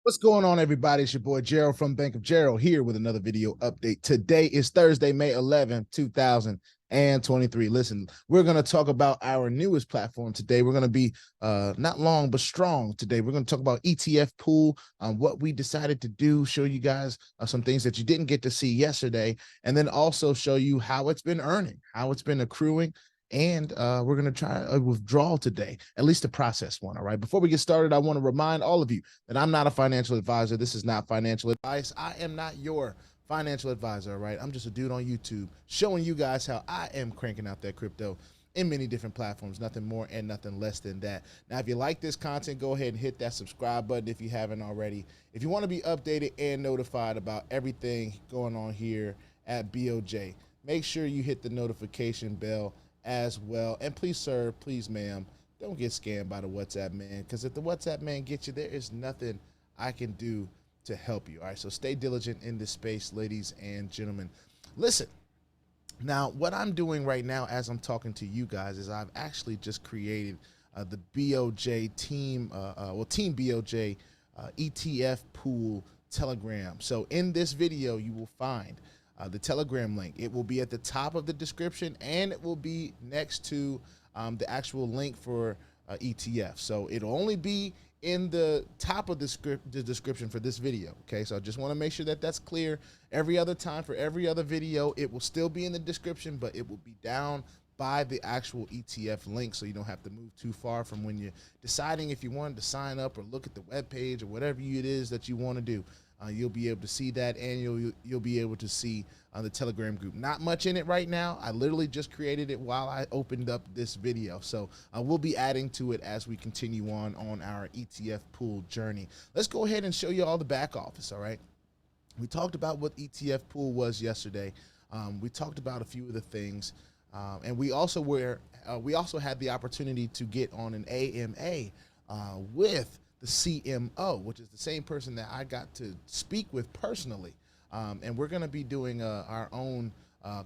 What's going on, everybody? It's your boy Gerald from Bank of Gerald here with another video update. Today is Thursday, May 11th, 2023. Listen, we're going to talk about our newest platform today. We're going to be not long but strong today. We're going to talk about Etfpool, what we decided to do, show you guys some things that you didn't get to see yesterday, and then also show you how it's been earning, how it's been accruing. And we're going to try a withdrawal today, at least a process one. All right. Before we get started, I want to remind all of you that I'm not a financial advisor. This is not financial advice. I am not your financial advisor. All right. I'm just a dude on YouTube showing you guys how I am cranking out that crypto in many different platforms, nothing more and nothing less than that. Now, if you like this content, go ahead and hit that subscribe button if you haven't already. If you want to be updated and notified about everything going on here at BOJ, make sure you hit the notification bell as well. And please, sir, please, ma'am, don't get scammed by the WhatsApp man, because if the WhatsApp man gets you, there is nothing I can do to help you. All right, so stay diligent in this space, ladies and gentlemen. Listen, now what I'm doing right now as I'm talking to you guys is I've actually just created the BOJ team, Team BOJ ETF pool Telegram. So in this video, you will find the Telegram link. It will be at the top of the description, and it will be next to the actual link for ETF. So it'll only be in the top of the description for this video. Okay, so I just want to make sure that that's clear. Every other time for every other video, it will still be in the description, but it will be down by the actual ETF link, so you don't have to move too far from when you're deciding if you wanted to sign up or look at the web page or whatever it is that you want to do. You'll be able to see that, and you'll be able to see the Telegram group. Not much in it right now. I literally just created it while I opened up this video, so we'll be adding to it as we continue on our ETF pool journey. Let's go ahead and show you all the back office. All right, we talked about what ETF pool was yesterday. We talked about a few of the things, and we also had the opportunity to get on an AMA with the CMO, which is the same person that I got to speak with personally. And we're going to be doing our own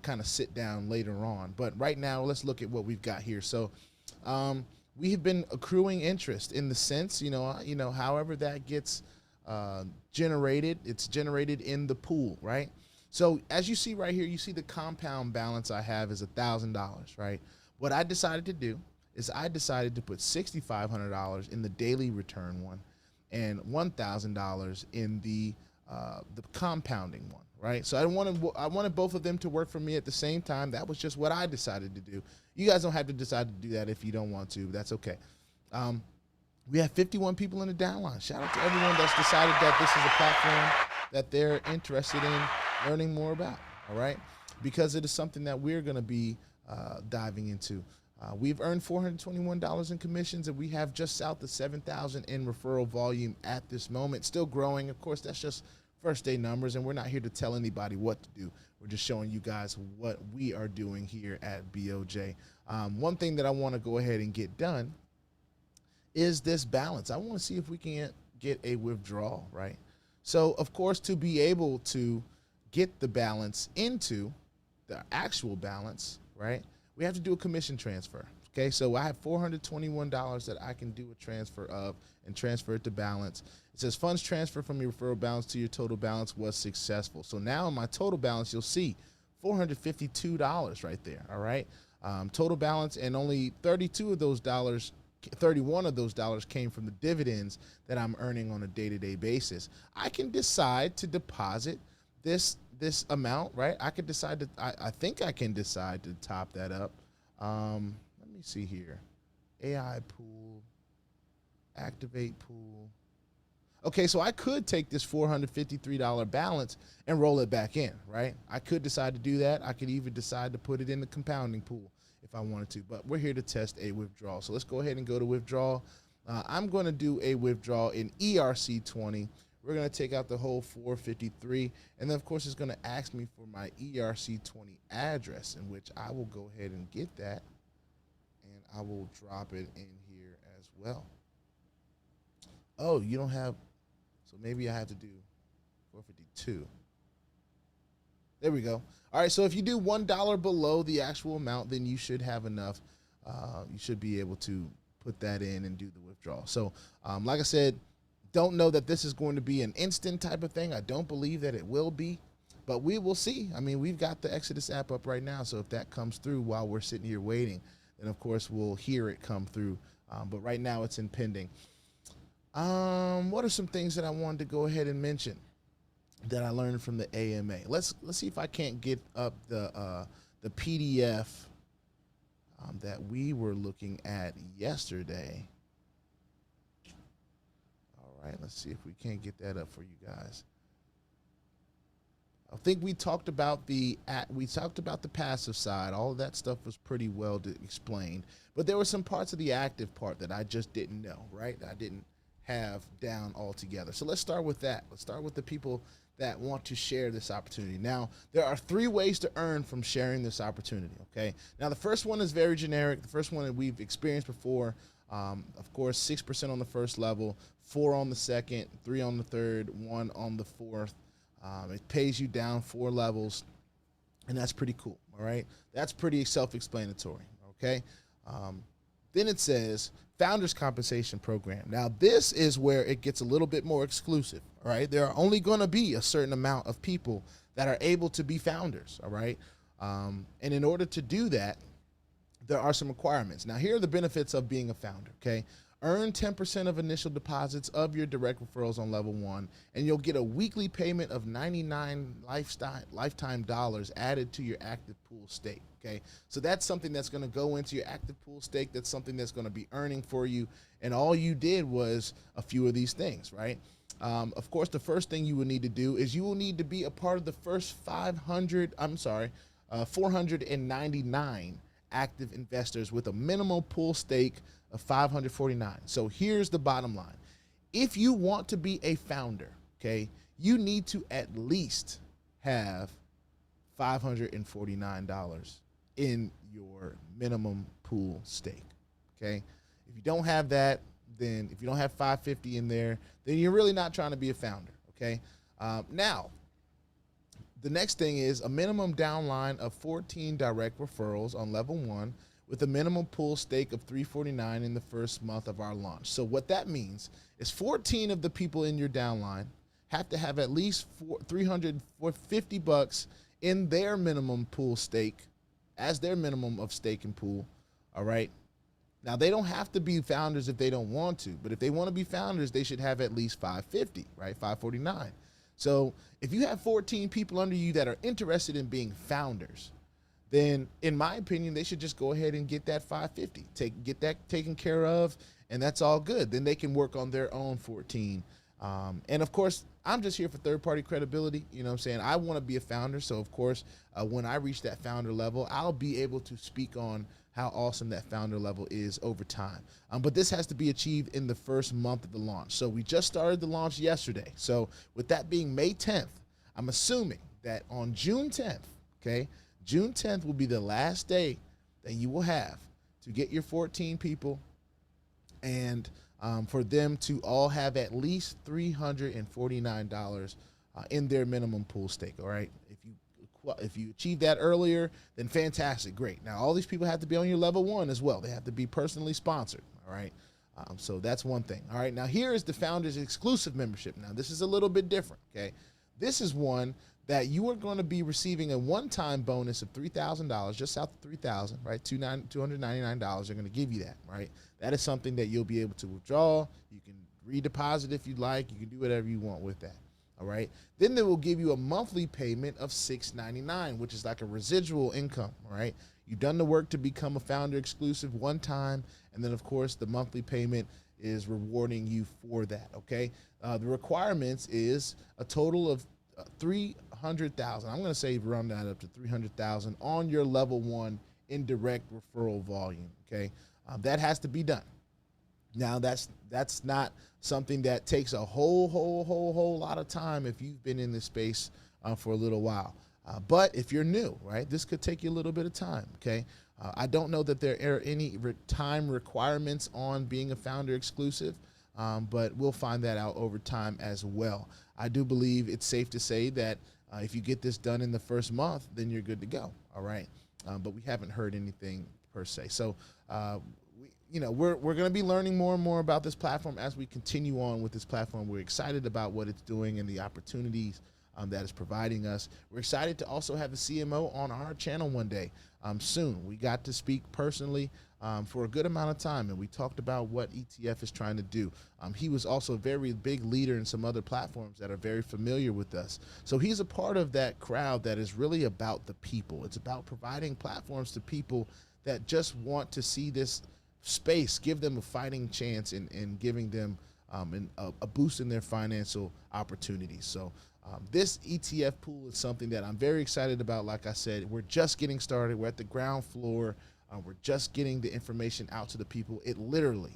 kind of sit down later on. But right now, let's look at what we've got here. So we have been accruing interest in the sense, however that gets generated, it's generated in the pool, right? So as you see right here, you see the compound balance I have is $1,000, right? What I decided to do is I decided to put $6,500 in the daily return one and $1,000 in the compounding one, right? So I wanted both of them to work for me at the same time. That was just what I decided to do. You guys don't have to decide to do that if you don't want to, but that's okay. We have 51 people in the downline. Shout out to everyone that's decided that this is a platform that they're interested in learning more about, all right? Because it is something that we're going to be diving into. We've earned $421 in commissions, and we have just south of 7,000 in referral volume at this moment. Still growing. Of course, that's just first day numbers, and we're not here to tell anybody what to do. We're just showing you guys what we are doing here at BOJ. One thing that I want to go ahead and get done is this balance. I want to see if we can get a withdrawal, right? So, of course, to be able to get the balance into the actual balance, right, we have to do a commission transfer. Okay, so I have $421 that I can do a transfer of and transfer it to balance. It says funds transfer from your referral balance to your total balance was successful. So now in my total balance, you'll see $452 right there. All right, total balance, and only 31 of those dollars came from the dividends that I'm earning on a day-to-day basis. I can decide to deposit this amount, right? I could decide to, I think I can decide to top that up. Let me see here. AI pool, activate pool. Okay, so I could take this $453 balance and roll it back in, right? I could decide to do that. I could even decide to put it in the compounding pool if I wanted to, but we're here to test a withdrawal. So let's go ahead and go to withdrawal. I'm going to do a withdrawal in ERC20. We're going to take out the whole 453, and then of course it's going to ask me for my ERC20 address, in which I will go ahead and get that, and I will drop it in here as well. Oh, you don't have, so maybe I have to do 452. There we go. All right, so if you do $1 below the actual amount, then you should have enough. You should be able to put that in and do the withdrawal. So like I said, Don't know that this is going to be an instant type of thing. I don't believe that it will be, but we will see. I mean, we've got the Exodus app up right now, so if that comes through while we're sitting here waiting, then of course we'll hear it come through. But right now it's in pending. What are some things that I wanted to go ahead and mention that I learned from the AMA? Let's see if I can't get up the PDF that we were looking at yesterday. All right, let's see if we can't get that up for you guys. I think we talked about the passive side. All of that stuff was pretty well explained, but there were some parts of the active part that I just didn't know, right? I didn't have down altogether. So let's start with that. Let's start with the people that want to share this opportunity. Now, there are 3 ways to earn from sharing this opportunity, okay? Now, the first one is very generic. The first one that we've experienced before, of course, 6% on the first level, 4 on the second, 3 on the third, 1 on the fourth. It pays you down 4 levels, and that's pretty cool, all right? That's pretty self-explanatory, okay? Then it says Founders Compensation Program. Now, this is where it gets a little bit more exclusive, all right? There are only going to be a certain amount of people that are able to be founders, all right? And in order to do that, there are some requirements. Now, here are the benefits of being a founder, okay? Earn 10% of initial deposits of your direct referrals on level 1, and you'll get a weekly payment of 99 lifetime dollars added to your active pool stake, okay? So that's something that's going to go into your active pool stake. That's something that's going to be earning for you, and all you did was a few of these things, right? Of course, the first thing you will need to do is you will need to be a part of the first 499 active investors with a minimum pool stake of 549. So here's the bottom line. If you want to be a founder, okay, you need to at least have $549 in your minimum pool stake, okay? If you don't have that, then if you don't have 550 in there, then you're really not trying to be a founder, okay? Now, the next thing is a minimum downline of 14 direct referrals on level 1 with a minimum pool stake of $349 in the first month of our launch. So what that means is 14 of the people in your downline have to have at least $350 in their minimum pool stake as their minimum of stake and pool, all right? Now, they don't have to be founders if they don't want to, but if they want to be founders, they should have at least 550, right? 549. So if you have 14 people under you that are interested in being founders, then in my opinion, they should just go ahead and get that 550, get that taken care of, and that's all good. Then they can work on their own 14. And of course, I'm just here for third-party credibility. You know what I'm saying? I want to be a founder. So of course, when I reach that founder level, I'll be able to speak on how awesome that founder level is over time. But this has to be achieved in the first month of the launch. So we just started the launch yesterday. So with that being May 10th, I'm assuming that on June 10th, okay, June 10th will be the last day that you will have to get your 14 people and for them to all have at least $349 in their minimum pool stake, all right? If you achieve that earlier, then fantastic, great. Now, all these people have to be on your level 1 as well. They have to be personally sponsored, all right? So that's one thing, all right? Now, here is the Founders Exclusive Membership. Now, this is a little bit different, okay? This is one that you are going to be receiving a one-time bonus of $3,000, just south of $3,000, right? $299. They're going to give you that, right? That is something that you'll be able to withdraw. You can redeposit if you'd like. You can do whatever you want with that, all right? Then they will give you a monthly payment of $699, which is like a residual income, all right? You've done the work to become a Founder Exclusive one time, and then, of course, the monthly payment is rewarding you for that, okay? The requirements is a total of 300,000. I'm going to say round that up to 300,000 on your level 1 indirect referral volume. Okay, that has to be done. Now that's not something that takes a whole lot of time if you've been in this space for a little while. But if you're new, right, this could take you a little bit of time. Okay, I don't know that there are any time requirements on being a Founder Exclusive. But we'll find that out over time as well. I do believe it's safe to say that if you get this done in the first month, then you're good to go, all right? But we haven't heard anything per se. So, you know, we're going to be learning more and more about this platform as we continue on with this platform. We're excited about what it's doing and the opportunities that it's providing us. We're excited to also have the CMO on our channel one day soon. We got to speak personally for a good amount of time, and we talked about what ETF is trying to do. He was also a very big leader in some other platforms that are very familiar with us. So he's a part of that crowd that is really about the people. It's about providing platforms to people that just want to see this space, give them a fighting chance and giving them a boost in their financial opportunities. So this ETF pool is something that I'm very excited about. Like I said, we're just getting started. We're at the ground floor. We're just getting the information out to the people. It literally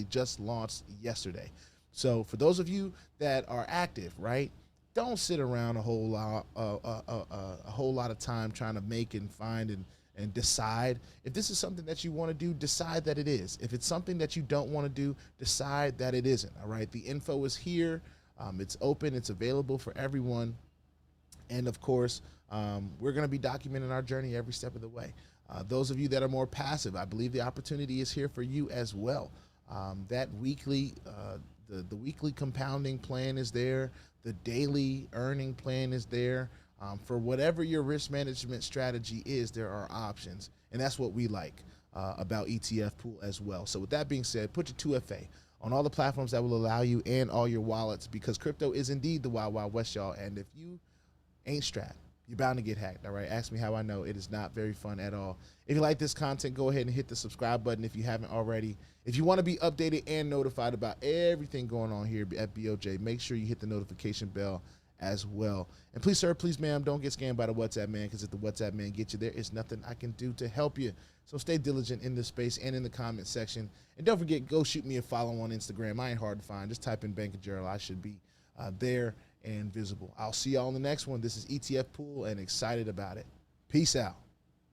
just launched yesterday. So for those of you that are active, right, don't sit around a whole lot of time trying to make and find and decide. If this is something that you want to do, decide that it is. If it's something that you don't want to do, decide that it isn't. All right, the info is here. It's open, it's available for everyone. And of course, we're going to be documenting our journey every step of the way. Those of you that are more passive, I believe the opportunity is here for you as well. That weekly, the weekly compounding plan is there. The daily earning plan is there. For whatever your risk management strategy is, there are options. And that's what we like about ETF Pool as well. So with that being said, put your 2FA on all the platforms that will allow you and all your wallets, because crypto is indeed the Wild Wild West, y'all. And if you ain't strapped, you're bound to get hacked. All right, ask me how I know. It is not very fun at all. If you like this content, go ahead and hit the subscribe button if you haven't already. If you want to be updated and notified about everything going on here at BOJ, make sure you hit the notification bell as well. And please, sir, please, ma'am, don't get scammed by the WhatsApp man, because if the WhatsApp man gets you, there is nothing I can do to help you. So stay diligent in this space and in the comment section. And don't forget, go shoot me a follow on Instagram. I ain't hard to find. Just type in Bank of Gerald. I should be there and visible. I'll see y'all in the next one. This is ETF Pool, and excited about it. Peace out.